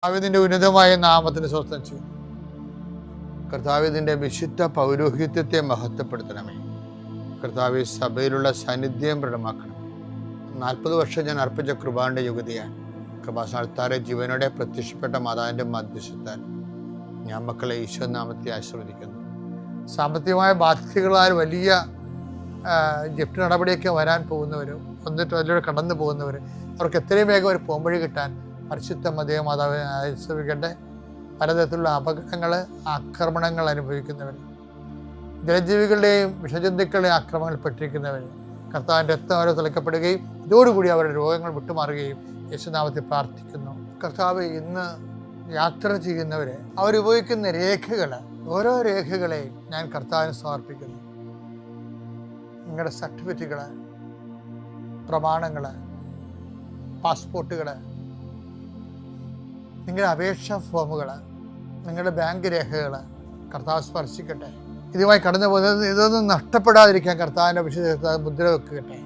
കർത്താവിന്റെ ഉന്നതമായ നാമത്തിന് സ്വസ്ഥം ചെയ്യും. കർത്താവിന്റെ വിശുദ്ധ പൗരോഹിത്യത്തെ മഹത്വപ്പെടുത്തണമേ. കർത്താവ് സഭയിലുള്ള സാന്നിധ്യം പ്രകടമാക്കണം. 40 വർഷം ഞാൻ അർപ്പിച്ച കൃപാന്റെ യുഗതിയാണ്. കൃപാസ്ഥാനത്താറെ ജീവനോടെ പ്രത്യക്ഷപ്പെട്ട മാതാവിന്റെ മധ്യസ്ഥത്താൽ ഞാൻ മക്കളെ ഈശോ നാമത്തെ ആശീർവദിക്കുന്നു. സാമ്പത്തികമായ ബാധ്യതകളാൽ വലിയ ജപ്തി നടപടിയൊക്കെ വരാൻ പോകുന്നവരും എന്നിട്ട് അതിലൂടെ കടന്നു പോകുന്നവർ അവർക്ക് എത്രയും വേഗം ഒരു പോംവഴി കിട്ടാൻ പരിശുദ്ധ മാതാവ് ആശ്രയിക്കട്ടെ. പലതരത്തിലുള്ള അപകടങ്ങൾ, ആക്രമണങ്ങൾ അനുഭവിക്കുന്നവർ, ജലജീവികളുടെയും വിഷജന്തുക്കളുടെയും ആക്രമണങ്ങൾ പെട്ടിരിക്കുന്നവർ കർത്താവിൻ്റെ രക്തം അവരെ തിളക്കപ്പെടുകയും ഇതോടുകൂടി അവരുടെ രോഗങ്ങൾ വിട്ടുമാറുകയും യേശുനാമത്തിൽ പ്രാർത്ഥിക്കുന്നു. കർത്താവ് ഇന്ന് യാത്ര ചെയ്യുന്നവരെ അവരുപയോഗിക്കുന്ന രേഖകൾ, ഓരോ രേഖകളെയും ഞാൻ കർത്താവിന് സമർപ്പിക്കുന്നു. നിങ്ങളുടെ സർട്ടിഫിക്കറ്റുകൾ, പ്രമാണങ്ങൾ, പാസ്പോർട്ടുകൾ, നിങ്ങളുടെ അപേക്ഷാ ഫോമുകൾ, നിങ്ങളുടെ ബാങ്ക് രേഖകൾ കർത്താവ് സ്പർശിക്കട്ടെ. ഇതുമായി കടന്നു പോകുന്നത് ഇതൊന്നും നഷ്ടപ്പെടാതിരിക്കാൻ കർത്താവിൻ്റെ വിശുദ്ധ മുദ്ര വെക്കട്ടെ.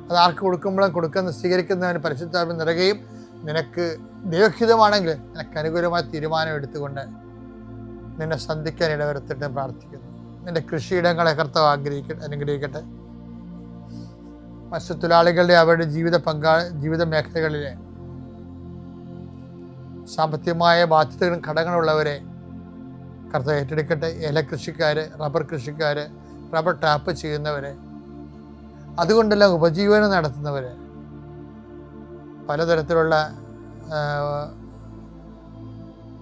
അത് ആർക്ക് കൊടുക്കുമ്പോഴും സ്വീകരിക്കുന്നതിന് പരിശുദ്ധാത്മ നിറയുകയും നിനക്ക് ദൈവഹിതമാണെങ്കിൽ നിനക്ക് അനുകൂലമായ തീരുമാനം എടുത്തുകൊണ്ട് നിന്നെ സന്ധിക്കാൻ ഇടവരുത്തിട്ട് പ്രാർത്ഥിക്കുന്നു. നിന്റെ കൃഷിയിടങ്ങളെ കർത്താവ് അനുഗ്രഹിക്കട്ടെ. മത്സ്യത്തൊഴിലാളികളുടെ അവരുടെ ജീവിത മേഖലകളിലെ സാമ്പത്തികമായ ബാധ്യതകളും കടങ്ങളുള്ളവരെ കർത്താവ് ഏറ്റെടുക്കട്ടെ. ഏലകൃഷിക്കാർ, റബ്ബർ കൃഷിക്കാർ, റബ്ബർ ടാപ്പ് ചെയ്യുന്നവരെ, അതുകൊണ്ടെല്ലാം ഉപജീവനം നടത്തുന്നവർ, പലതരത്തിലുള്ള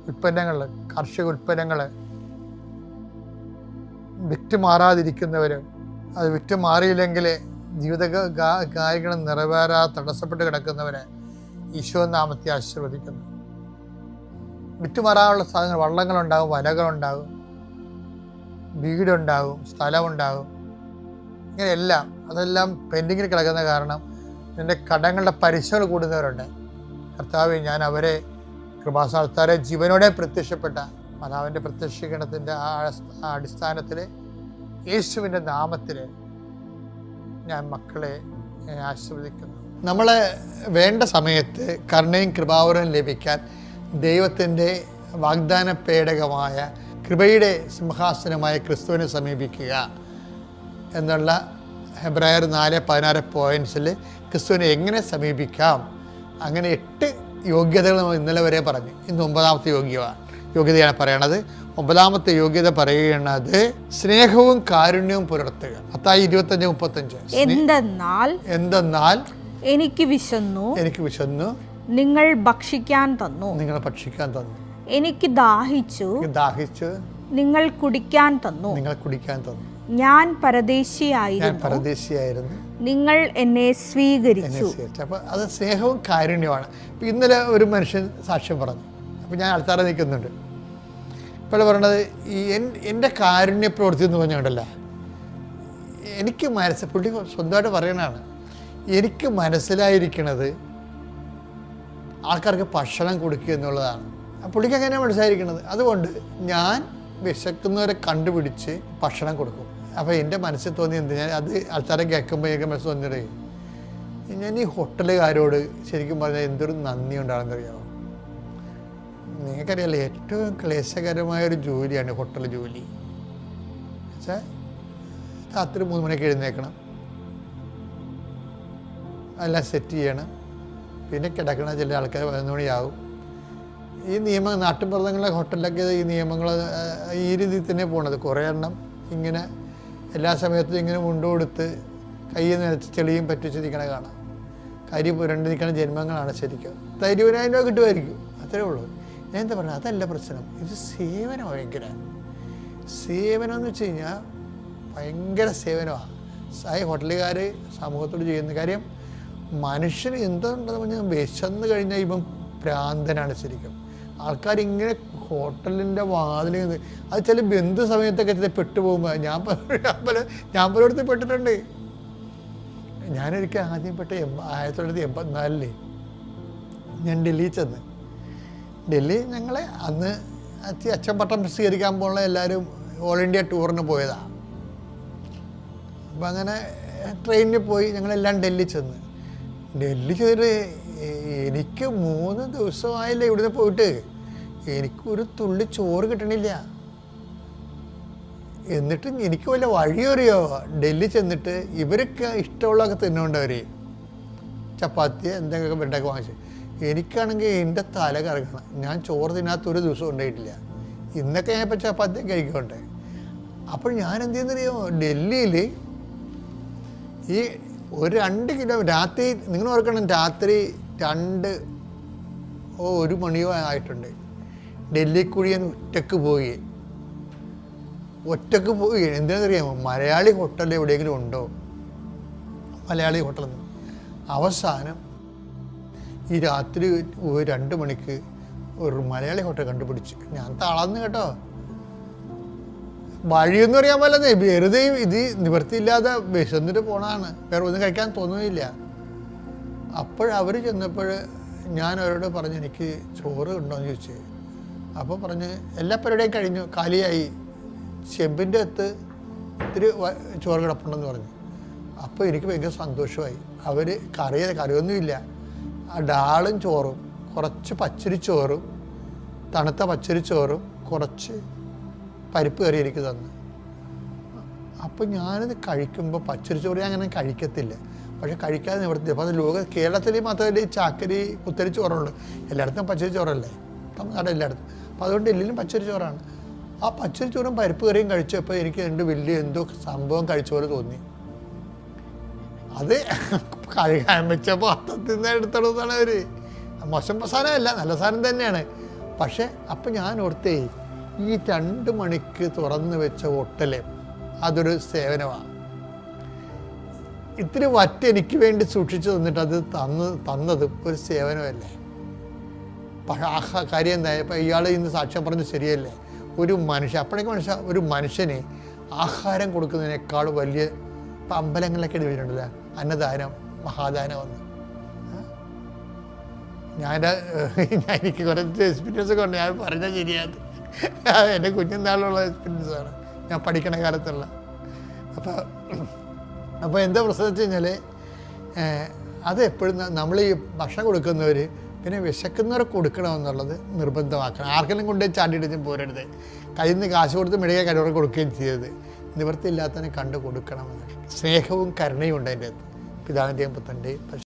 ഉൽപ്പന്നങ്ങൾ, കാർഷിക ഉൽപ്പന്നങ്ങൾ വിറ്റുമാറാതിരിക്കുന്നവരും അത് വിറ്റുമാറിയില്ലെങ്കിൽ ജീവിത കാര്യങ്ങൾ നിറവേറാതെ തടസ്സപ്പെട്ട് കിടക്കുന്നവരെ ഈശോ നാമത്തെ ആശീർവദിക്കുന്നു. വിറ്റുമാറാനുള്ള സാധനങ്ങൾ, വള്ളങ്ങളുണ്ടാകും, വലകളുണ്ടാകും, വീടുണ്ടാകും, സ്ഥലമുണ്ടാകും, ഇങ്ങനെയെല്ലാം അതെല്ലാം പെൻഡിങ്ങിൽ കിടക്കുന്ന കാരണം നിൻ്റെ കടങ്ങളുടെ പലിശകൾ കൂടുന്നവരുണ്ട്. കർത്താവേ, ഞാൻ അവരെ കൃപാസ്ഥാനത്താരെ ജീവനോടെ പ്രത്യക്ഷപ്പെട്ട മാതാവിൻ്റെ പ്രത്യക്ഷീകരണത്തിൻ്റെ അടിസ്ഥാനത്തിൽ യേശുവിൻ്റെ നാമത്തിൽ ഞാൻ മക്കളെ ആശീർവദിക്കുന്നു. നമ്മളെ വേണ്ട സമയത്ത് കരുണയും കൃപാവരവും ലഭിക്കാൻ ദൈവത്തിൻ്റെ വാഗ്ദാന പേടകമായ കൃപയുടെ സിംഹാസനമായ ക്രിസ്തുവിനെ സമീപിക്കുക എന്നുള്ള ഹെബ്രായർ 4:16 പോയിൻറ്റ്സിൽ ക്രിസ്തുവിനെ എങ്ങനെ സമീപിക്കാം, അങ്ങനെ 8 യോഗ്യതകൾ നമ്മൾ ഇന്നലെ വരെ പറഞ്ഞു. ഇന്ന് 9ാമത്തെ യോഗ്യതയാണ് പറയണത്. 9ാമത്തെ യോഗ്യത പറയുന്നത് സ്നേഹവും കാരുണ്യവും പുലർത്തുക. മത്തായി 25:35 എന്തെന്നാൽ എനിക്ക് വിശന്നു നിങ്ങൾ ഭക്ഷിക്കാൻ തന്നു, എനിക്ക് ദാഹിച്ചു നിങ്ങൾ കുടിക്കാൻ തന്നു, ഞാൻ പരദേശിയായിരുന്നു നിങ്ങൾ എന്നെ സ്വീകരിച്ചു. അപ്പോൾ അത് സ്നേഹവും കാരുണ്യമാണ്. ഇന്നലെ ഒരു മനുഷ്യൻ സാക്ഷ്യം പറഞ്ഞു. അപ്പോൾ ഞാൻ ആൾക്കാരെ നിൽക്കുന്നുണ്ട്. ഇപ്പോൾ പറയണത് എൻ്റെ കാരുണ്യ പ്രവൃത്തി എന്ന് പറഞ്ഞുകൊണ്ടല്ല, എനിക്ക് പുള്ളി സ്വന്തമായിട്ട് പറയണതാണ്, എനിക്ക് മനസ്സിലായിരിക്കണത് ആൾക്കാർക്ക് ഭക്ഷണം കൊടുക്കുക എന്നുള്ളതാണ്. പുള്ളിക്ക് എങ്ങനെയാണ് മനസ്സിലായിരിക്കണത്? അതുകൊണ്ട് ഞാൻ വിശക്കുന്നവരെ കണ്ടുപിടിച്ച് ഭക്ഷണം കൊടുക്കും. അപ്പോൾ എൻ്റെ മനസ്സിൽ തോന്നി ഞാൻ അത് ആൾക്കാരെ കേൾക്കുമ്പോൾ എനിക്ക് മനസ്സിൽ തോന്നിയിടേ, ഞാൻ ഈ ഹോട്ടലുകാരോട് ശരിക്കും പറഞ്ഞാൽ എന്തൊരു നന്ദി ഉണ്ടാകുന്നറിയാമോ? നിങ്ങൾക്കറിയാമല്ലോ, ഏറ്റവും ക്ലേശകരമായൊരു ജോലിയാണ് ഹോട്ടൽ ജോലി. വെച്ചാൽ രാത്രി 3 മണിക്ക് എഴുന്നേൽക്കണം, എല്ലാം സെറ്റ് ചെയ്യണം, പിന്നെ കിടക്കണ ചില ആൾക്കാർ 11 മണിയാവും. ഈ നാട്ടുപുറങ്ങളിലെ ഹോട്ടലിലൊക്കെ ഈ നിയമങ്ങൾ ഈ രീതിയിൽ തന്നെ പോണത്. കുറേ എണ്ണം ഇങ്ങനെ എല്ലാ സമയത്തും ഇങ്ങനെ മുണ്ടുകൊടുത്ത് കയ്യിൽ നിറച്ച് ചെളിയും പറ്റിച്ച് നിൽക്കണ കാണാം. കരി പുരണ്ട് നിൽക്കണ ജന്മങ്ങളാണ് ശരിക്കും. 30,000 രൂപ കിട്ടുമായിരിക്കും, അത്രേ ഉള്ളൂ. ഞാൻ എന്താ പറയുക, അതല്ല പ്രശ്നം. ഇത് സേവനം, ഭയങ്കര സേവനം എന്ന് വെച്ച് കഴിഞ്ഞാൽ ഭയങ്കര സേവനമാണ്. ഹോട്ടലുകാർ സമൂഹത്തോട് ചെയ്യുന്ന കാര്യം. മനുഷ്യന് എന്തുണ്ടെന്ന് പറഞ്ഞാൽ വിശന്ന് കഴിഞ്ഞാൽ ഇപ്പം ഭ്രാന്തനാണ് ശരിക്കും. ആൾക്കാരിങ്ങനെ ഹോട്ടലിൻ്റെ വാതിൽ അത് ചില ബന്ധു സമയത്തൊക്കെ ചില പെട്ടുപോകുമ്പോൾ ഞാൻ പലയിടത്ത് പെട്ടിട്ടുണ്ട്. ഞാനൊരിക്കൽ ആദ്യം പെട്ട 1984 ഞാൻ ഡൽഹിയിൽ ചെന്ന്. ഡൽഹി ഞങ്ങളെ അന്ന് അച്ഛൻ പട്ടം സ്വീകരിക്കാൻ പോകുന്ന എല്ലാവരും ഓൾ ഇന്ത്യ ടൂറിന് പോയതാണ്. അപ്പം അങ്ങനെ ട്രെയിനിൽ പോയി ഞങ്ങളെല്ലാം ഡൽഹി ചെന്ന്. ഡൽഹി ചെന്നിട്ട് എനിക്ക് 3 ദിവസമായില്ലേ ഇവിടുന്ന് പോയിട്ട്, എനിക്കൊരു തുള്ളി ചോറ് കിട്ടണില്ല. എന്നിട്ട് എനിക്ക് വല്ല വഴിയറിയോ? ഡൽഹി ചെന്നിട്ട് ഇവരൊക്കെ ഇഷ്ടമുള്ളതൊക്കെ തിന്നുകൊണ്ടവർ ചപ്പാത്തി എന്തെങ്കിലുമൊക്കെ ബ്രെഡൊക്കെ വാങ്ങിച്ച്. എനിക്കാണെങ്കിൽ എൻ്റെ തല കറങ്ങണം. ഞാൻ ചോറ് തിന്നാത്തൊരു ദിവസം ഉണ്ടായിട്ടില്ല. ഇന്നൊക്കെ ഞാൻ ഇപ്പോൾ ചപ്പാത്തി കഴിക്കണ്ടേ. അപ്പോൾ ഞാൻ എന്ത് ചെയ്യുന്നറിയോ, ഡൽഹിയിൽ ഈ ഒരു 2 കിലോ രാത്രി, നിങ്ങൾ ഓർക്കണം, രാത്രി 1 മണിയോ ആയിട്ടുണ്ട്. ഡൽഹിയിൽ കൂടി ഞാൻ ഒറ്റക്ക് പോയി എന്താണെന്നറിയാമോ, മലയാളി ഹോട്ടൽ എവിടെയെങ്കിലും ഉണ്ടോ, മലയാളി ഹോട്ടൽ. അവസാനം ഈ രാത്രി 2 മണിക്ക് ഒരു മലയാളി ഹോട്ടൽ കണ്ടുപിടിച്ച്. ഞാൻ തളർന്നു കേട്ടോ. വഴിയൊന്നും അറിയാൻ പാടില്ലേ, വെറുതെ ഇത് നിവൃത്തിയില്ലാതെ വിശന്നിട്ട് പോണതാണ്, വേറെ ഒന്നും കഴിക്കാൻ തോന്നുന്നില്ല. അപ്പോഴവർ ചെന്നപ്പോൾ ഞാൻ അവരോട് പറഞ്ഞു, എനിക്ക് ചോറ് ഉണ്ടോയെന്ന് ചോദിച്ചു. അപ്പോൾ പറഞ്ഞ് എല്ലാ പരിപാടിയും കഴിഞ്ഞു, കാലിയായി, ചെമ്പിൻ്റെ അകത്ത് ഇത്തിരി ചോറ് കിടപ്പുണ്ടെന്ന് പറഞ്ഞു. അപ്പോൾ എനിക്ക് ഭയങ്കര സന്തോഷമായി. അവർ കറിയൊന്നുമില്ല, ഡാളും ചോറും കുറച്ച് പച്ചരിച്ചോറും തണുത്ത പച്ചരിച്ചോറും കുറച്ച് പരിപ്പ് കറി എനിക്ക് തന്നു. അപ്പോൾ ഞാനത് കഴിക്കുമ്പോൾ, പച്ചരിച്ചോറ് ഞാൻ അങ്ങനെ കഴിക്കത്തില്ല, പക്ഷെ കഴിക്കാതെ നിവർത്തില്ല. അപ്പോൾ അത് കേരളത്തിൽ മാത്രമല്ല ഈ ചാക്കരി കുത്തരി ചോറുള്ളൂ, എല്ലായിടത്തും പച്ചരി ചോറല്ലേ, തമിഴ്നാട് എല്ലായിടത്തും. അപ്പോൾ അതുകൊണ്ട് എല്ലാം പച്ചരി ചോറാണ്. ആ പച്ചരി ചോറും പരിപ്പ് കറിയും കഴിച്ചപ്പോൾ എനിക്ക് വലിയ എന്തോ സംഭവം കഴിച്ച പോലെ തോന്നി. അത് കഴുകാൻ വെച്ച പാത്രത്തിൽ നിന്ന് എടുത്തോളൂന്നാണ് അവർ. മോശം സാധനമല്ല, നല്ല സാധനം തന്നെയാണ്. പക്ഷേ അപ്പം ഞാൻ ഓർത്തേ, ഈ 2 മണിക്ക് തുറന്ന് വെച്ച ഹോട്ടൽ അതൊരു സേവനമാണ്. ഇത്തിരി വറ്റ് എനിക്ക് വേണ്ടി സൂക്ഷിച്ചു തന്നിട്ട് അത് തന്നത് ഒരു സേവനമല്ലേ. പക്ഷേ ആ കാര്യം എന്തായാലും ഇപ്പം ഇയാൾ ഇന്ന് സാക്ഷ്യം പറഞ്ഞത് ശരിയല്ലേ. ഒരു മനുഷ്യൻ ഒരു മനുഷ്യന് ആഹാരം കൊടുക്കുന്നതിനേക്കാൾ വലിയ, ഇപ്പം അമ്പലങ്ങളിലൊക്കെ എഴുതിയിട്ടുണ്ടല്ലോ, അന്നദാനം മഹാദാനം എന്ന്. എനിക്ക് കുറച്ച് എക്സ്പീരിയൻസ് ഒക്കെ ഉണ്ട്, ഞാൻ പറഞ്ഞാൽ ശരിയാത്. എൻ്റെ കുഞ്ഞുനാളിലുള്ള എക്സ്പീരിയൻസാണ്, ഞാൻ പഠിക്കണ കാലത്തുള്ള. അപ്പോൾ എന്താ പ്രശ്നം വെച്ച് കഴിഞ്ഞാൽ, അത് എപ്പോഴും നമ്മൾ ഈ ഭക്ഷണം കൊടുക്കുന്നവർ പിന്നെ വിശക്കുന്നവർക്ക് കൊടുക്കണമെന്നുള്ളത് നിർബന്ധമാക്കണം. ആർക്കെങ്കിലും കൊണ്ടുപോയി ചാണ്ടിയിട്ട് പോരരുത്. കയ്യിൽ നിന്ന് കാശ് കൊടുത്ത് മെഡിക്കൽ കഴിവർക്ക് കൊടുക്കുകയും ചെയ്യരുത്. നിവൃത്തിയില്ലാത്തതിനെ കണ്ടു കൊടുക്കണമെന്ന്. സ്നേഹവും കരുണയും ഉണ്ട് അതിൻ്റെ അകത്ത്. പിതാവിൻ്റെയും പുത്രൻ്റെയും